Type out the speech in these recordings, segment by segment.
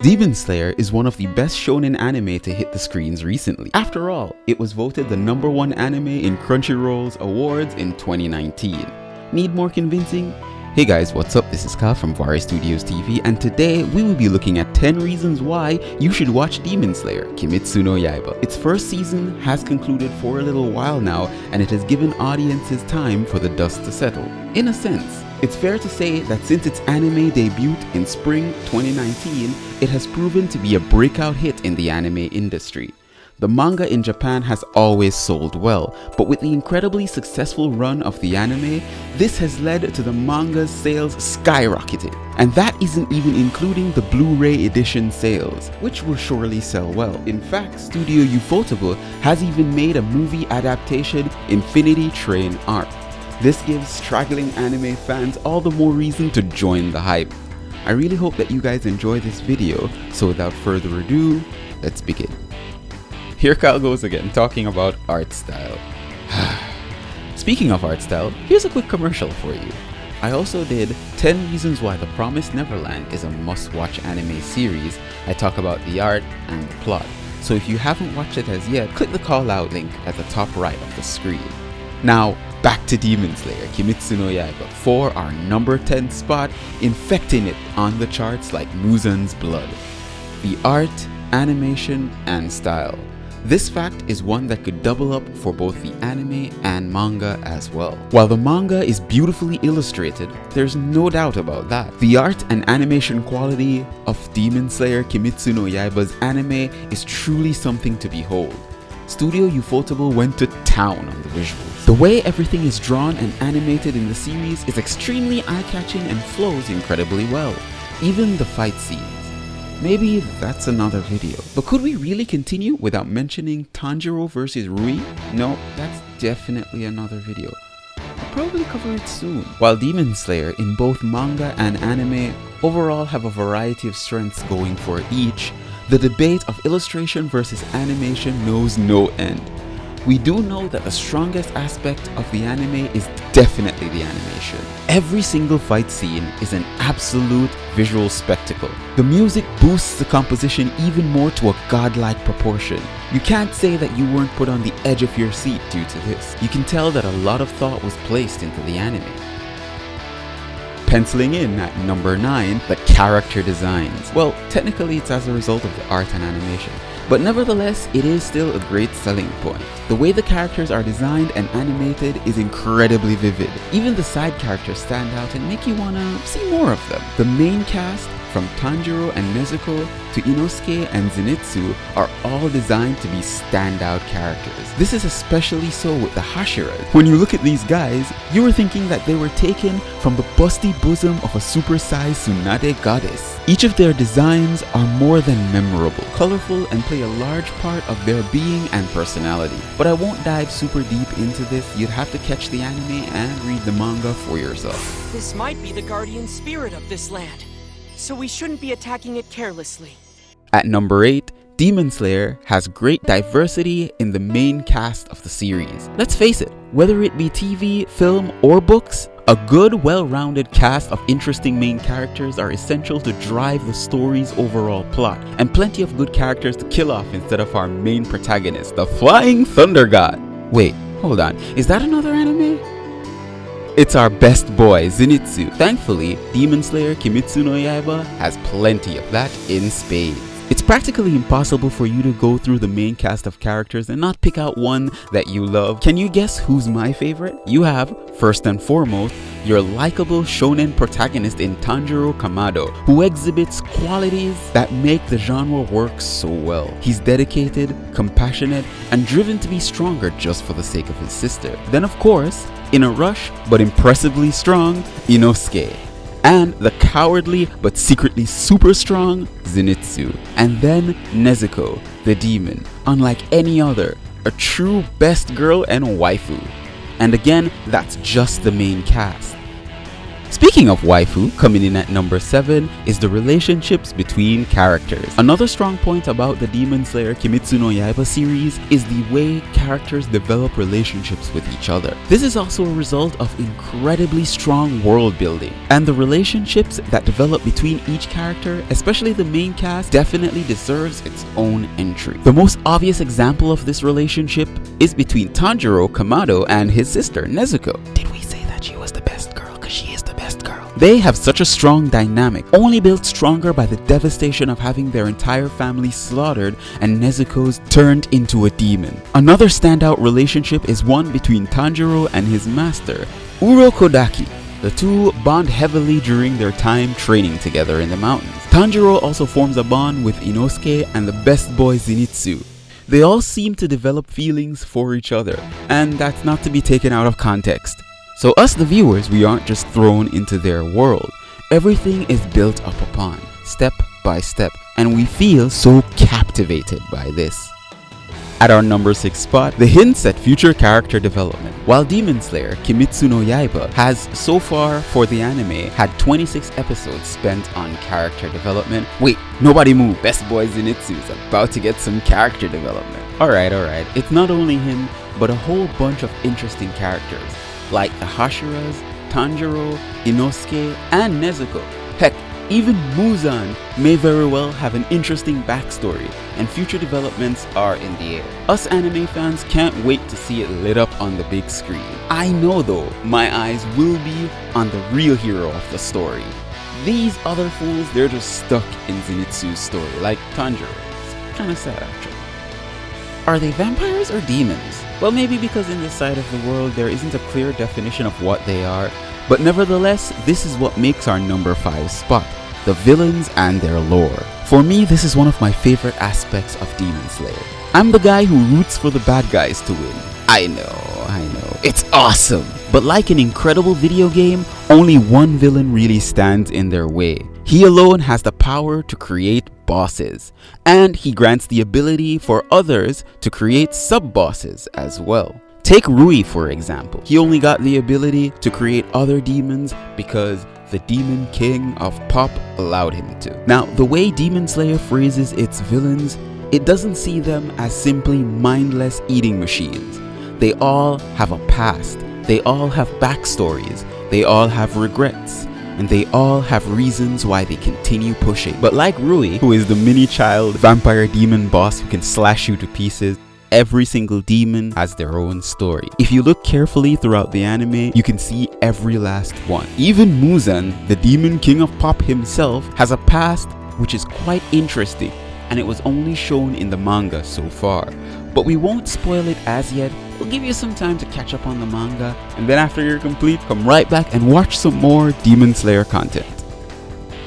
Demon Slayer is one of the best shonen anime to hit the screens recently. After all, it was voted the #1 anime in Crunchyroll's awards in 2019. Need more convincing? Hey guys, what's up? This is Kyle from Vari Studios TV, and today we will be looking at 10 reasons why you should watch Demon Slayer Kimetsu no Yaiba. Its first season has concluded for a little while now, and it has given audiences time for the dust to settle. In a sense, it's fair to say that since its anime debut in spring 2019, it has proven to be a breakout hit in the anime industry. The manga in Japan has always sold well, but with the incredibly successful run of the anime, this has led to the manga's sales skyrocketing. And that isn't even including the Blu-ray edition sales, which will surely sell well. In fact, Studio Ufotable has even made a movie adaptation, Infinity Train Arc. This gives straggling anime fans all the more reason to join the hype. I really hope that you guys enjoy this video, so without further ado, let's begin. Here Kyle goes again, talking about art style. Speaking of art style, here's a quick commercial for you. I also did 10 reasons why The Promised Neverland is a must-watch anime series. I talk about the art and the plot. So if you haven't watched it as yet, click the call out link at the top right of the screen. Now, back to Demon Slayer Kimetsu no Yaiba for our number 10 spot, infecting it on the charts like Muzan's blood. The art, animation, and style. This fact is one that could double up for both the anime and manga as well. While the manga is beautifully illustrated, there's no doubt about that. The art and animation quality of Demon Slayer Kimetsu no Yaiba's anime is truly something to behold. Studio Ufotable went to town on the visuals. The way everything is drawn and animated in the series is extremely eye-catching and flows incredibly well. Even the fight scenes. Maybe that's another video. But could we really continue without mentioning Tanjiro vs Rui? No, that's definitely another video. I'll probably cover it soon. While Demon Slayer in both manga and anime overall have a variety of strengths going for each, the debate of illustration versus animation knows no end. We do know that the strongest aspect of the anime is definitely the animation. Every single fight scene is an absolute visual spectacle. The music boosts the composition even more to a godlike proportion. You can't say that you weren't put on the edge of your seat due to this. You can tell that a lot of thought was placed into the anime. Penciling in at number 9, the character designs. Well, technically it's as a result of the art and animation, but nevertheless, it is still a great selling point. The way the characters are designed and animated is incredibly vivid. Even the side characters stand out and make you wanna see more of them. The main cast, from Tanjiro and Nezuko to Inosuke and Zenitsu, are all designed to be standout characters. This is especially so with the Hashiras. When you look at these guys, you were thinking that they were taken from the busty bosom of a supersized Tsunade goddess. Each of their designs are more than memorable, colorful, and play a large part of their being and personality. But I won't dive super deep into this. You'd have to catch the anime and read the manga for yourself. This might be the guardian spirit of this land, so we shouldn't be attacking it carelessly. At number 8, Demon Slayer has great diversity in the main cast of the series. Let's face it, whether it be TV, film, or books, a good, well-rounded cast of interesting main characters are essential to drive the story's overall plot, and plenty of good characters to kill off instead of our main protagonist, the Flying Thunder God. Wait, hold on, is that another anime? It's our best boy, Zenitsu. Thankfully, Demon Slayer Kimetsu no Yaiba has plenty of that in spades. It's practically impossible for you to go through the main cast of characters and not pick out one that you love. Can you guess who's my favorite? You have, first and foremost, your likable shonen protagonist in Tanjiro Kamado, who exhibits qualities that make the genre work so well. He's dedicated, compassionate, and driven to be stronger just for the sake of his sister. Then of course, in a rush but impressively strong, Inosuke. And the cowardly but secretly super strong Zenitsu. And then Nezuko, the demon, unlike any other, a true best girl and waifu. And again, that's just the main cast. Speaking of waifu, coming in at number 7 is the relationships between characters. Another strong point about the Demon Slayer Kimetsu no Yaiba series is the way characters develop relationships with each other. This is also a result of incredibly strong world building, and the relationships that develop between each character, especially the main cast, definitely deserves its own entry. The most obvious example of this relationship is between Tanjiro Kamado and his sister Nezuko. Did we say that she was the best girl? Because she is the best girl. They have such a strong dynamic, only built stronger by the devastation of having their entire family slaughtered and Nezuko's turned into a demon. Another standout relationship is one between Tanjiro and his master, Urokodaki. The two bond heavily during their time training together in the mountains. Tanjiro also forms a bond with Inosuke and the best boy Zenitsu. They all seem to develop feelings for each other, and that's not to be taken out of context. So us the viewers, we aren't just thrown into their world. Everything is built up upon, step by step, and we feel so captivated by this. At our number 6 spot, the hints at future character development. While Demon Slayer Kimetsu no Yaiba has so far for the anime had 26 episodes spent on character development. Wait, nobody move, best boy Zenitsu is about to get some character development. Alright, it's not only him, but a whole bunch of interesting characters, like the Hashiras, Tanjiro, Inosuke, and Nezuko. Heck, even Muzan may very well have an interesting backstory, and future developments are in the air. Us anime fans can't wait to see it lit up on the big screen. I know though, my eyes will be on the real hero of the story. These other fools, they're just stuck in Zenitsu's story, like Tanjiro. It's kinda sad actually. Are they vampires or demons? Well, maybe because in this side of the world there isn't a clear definition of what they are, but nevertheless, this is what makes our number 5 spot. The villains and their lore. For me, this is one of my favorite aspects of Demon Slayer. I'm the guy who roots for the bad guys to win. I know, it's awesome! But like an incredible video game, only one villain really stands in their way. He alone has the power to create bosses, and he grants the ability for others to create sub-bosses as well. Take Rui for example. He only got the ability to create other demons because the Demon King of Pop allowed him to. Now, the way Demon Slayer phrases its villains, it doesn't see them as simply mindless eating machines. They all have a past, they all have backstories, they all have regrets, and they all have reasons why they continue pushing. But like Rui, who is the mini child vampire demon boss who can slash you to pieces, every single demon has their own story. If you look carefully throughout the anime, you can see every last one. Even Muzan, the Demon King of Pop himself, has a past which is quite interesting, and it was only shown in the manga so far. But we won't spoil it as yet. We'll give you some time to catch up on the manga, and then after you're complete, come right back and watch some more Demon Slayer content.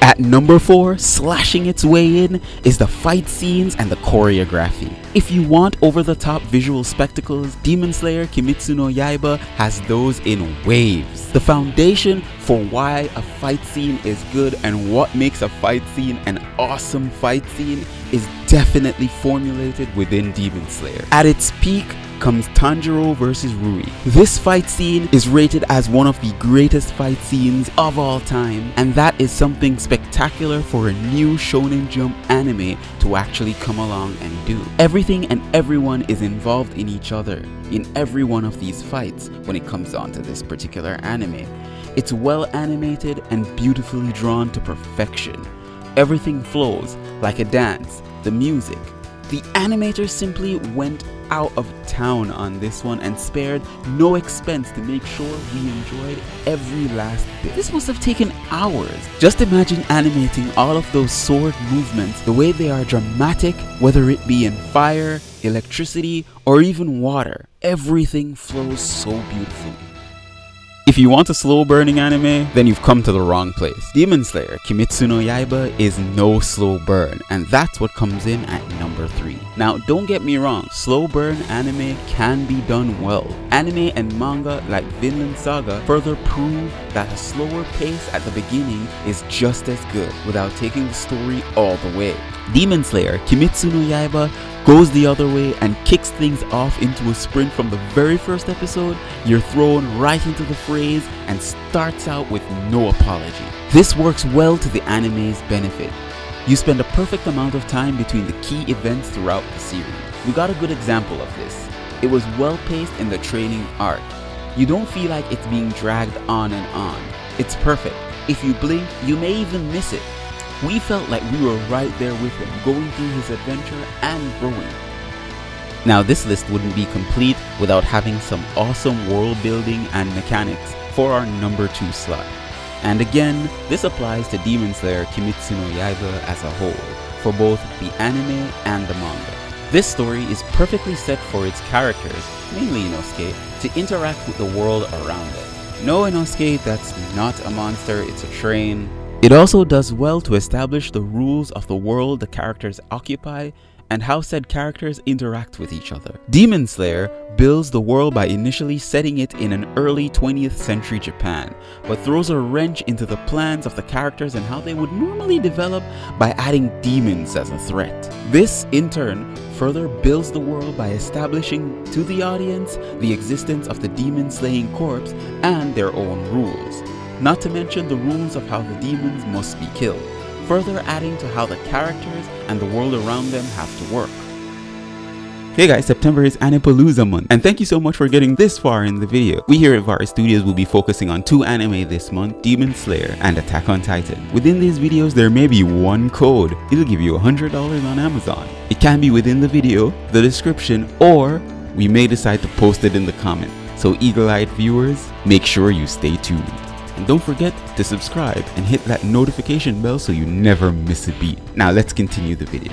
At number 4, slashing its way in, is the fight scenes and the choreography. If you want over-the-top visual spectacles, Demon Slayer Kimetsu no Yaiba has those in waves. The foundation for why a fight scene is good and what makes a fight scene an awesome fight scene is definitely formulated within Demon Slayer. At its peak comes Tanjiro vs Rui. This fight scene is rated as one of the greatest fight scenes of all time, and that is something spectacular for a new Shonen Jump anime to actually come along and do. Everything and everyone is involved in each other in every one of these fights when it comes on to this particular anime. It's well animated and beautifully drawn to perfection. Everything flows like a dance. The music. The animators simply went out of town on this one and spared no expense to make sure we enjoyed every last bit. This must have taken hours. Just imagine animating all of those sword movements the way they are dramatic, whether it be in fire, electricity, or even water. Everything flows so beautifully. If you want a slow burning anime, then you've come to the wrong place. Demon Slayer Kimetsu no Yaiba is no slow burn, and that's what comes in at number 3. Now, don't get me wrong, slow burn anime can be done well. Anime and manga like Vinland Saga further prove that a slower pace at the beginning is just as good without taking the story all the way. Demon Slayer Kimetsu no Yaiba goes the other way and kicks things off into a sprint from the very first episode, you're thrown right into the phrase and starts out with no apology. This works well to the anime's benefit. You spend a perfect amount of time between the key events throughout the series. We got a good example of this. It was well paced in the training arc. You don't feel like it's being dragged on and on. It's perfect. If you blink, you may even miss it. We felt like we were right there with him, going through his adventure and growing. Now this list wouldn't be complete without having some awesome world building and mechanics for our number 2 slot. And again, this applies to Demon Slayer Kimetsu no Yaiba as a whole, for both the anime and the manga. This story is perfectly set for its characters, mainly Inosuke, to interact with the world around them. No Inosuke, that's not a monster, it's a train. It also does well to establish the rules of the world the characters occupy and how said characters interact with each other. Demon Slayer builds the world by initially setting it in an early 20th century Japan, but throws a wrench into the plans of the characters and how they would normally develop by adding demons as a threat. This, in turn, further builds the world by establishing to the audience the existence of the demon-slaying corpse and their own rules, not to mention the rules of how the demons must be killed, further adding to how the characters and the world around them have to work. Hey guys, September is Anipalooza month, and thank you so much for getting this far in the video. We here at Varus Studios will be focusing on 2 anime this month, Demon Slayer and Attack on Titan. Within these videos, there may be one code. It'll give you $100 on Amazon. It can be within the video, the description, or we may decide to post it in the comment. So eagle-eyed viewers, make sure you stay tuned. And don't forget to subscribe and hit that notification bell so you never miss a beat. Now let's continue the video.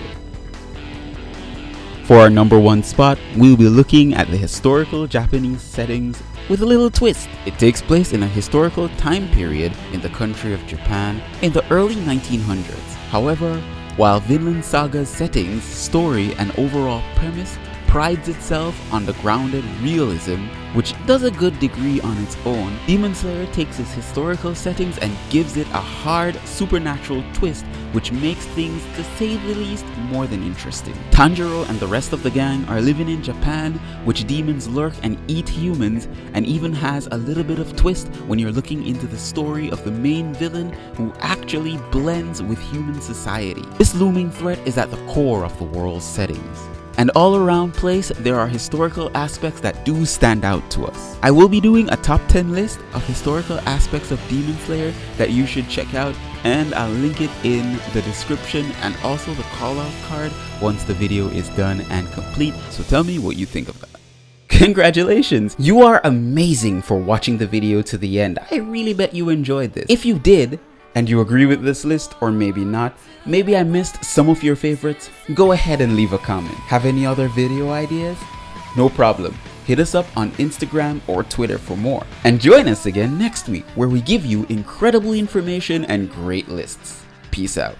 For our number 1 spot, we'll be looking at the historical Japanese settings with a little twist. It takes place in a historical time period in the country of Japan in the early 1900s. However, while Vinland Saga's settings, story, and overall premise prides itself on the grounded realism, which does a good degree on its own, Demon Slayer takes its historical settings and gives it a hard supernatural twist which makes things, to say the least, more than interesting. Tanjiro and the rest of the gang are living in Japan, which demons lurk and eat humans, and even has a little bit of twist when you're looking into the story of the main villain who actually blends with human society. This looming threat is at the core of the world's settings. And all around place, there are historical aspects that do stand out to us. I will be doing a top 10 list of historical aspects of Demon Slayer that you should check out, and I'll link it in the description and also the call out card once the video is done and complete, so tell me what you think of that. Congratulations! You are amazing for watching the video to the end. I really bet you enjoyed this. If you did, and you agree with this list, or maybe not, maybe I missed some of your favorites, go ahead and leave a comment. Have any other video ideas? No problem. Hit us up on Instagram or Twitter for more. And join us again next week where we give you incredible information and great lists. Peace out.